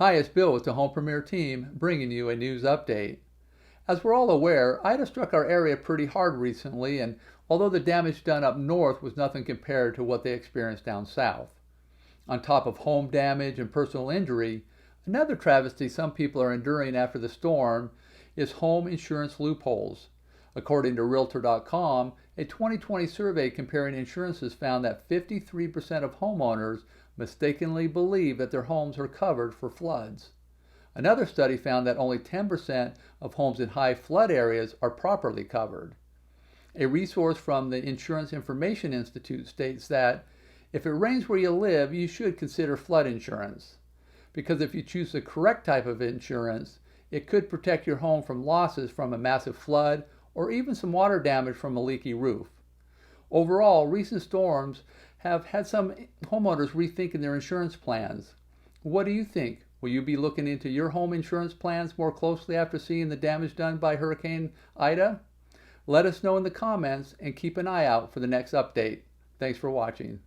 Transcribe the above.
Hi, it's Bill with the Home Premier team bringing you a news update. As we're all aware, Ida struck our area pretty hard recently, and although the damage done up north was nothing compared to what they experienced down south. On top of home damage and personal injury, another travesty some people are enduring after the storm is home insurance loopholes. According to Realtor.com, a 2020 survey comparing insurances found that 53% of homeowners mistakenly believe that their homes are covered for floods. Another study found that only 10% of homes in high flood areas are properly covered. A resource from the Insurance Information Institute states that if it rains where you live, you should consider flood insurance. Because if you choose the correct type of insurance, it could protect your home from losses from a massive flood or even some water damage from a leaky roof. Overall, recent storms have had some homeowners rethinking their insurance plans. What do you think? Will you be looking into your home insurance plans more closely after seeing the damage done by Hurricane Ida? Let us know in the comments and keep an eye out for the next update. Thanks for watching.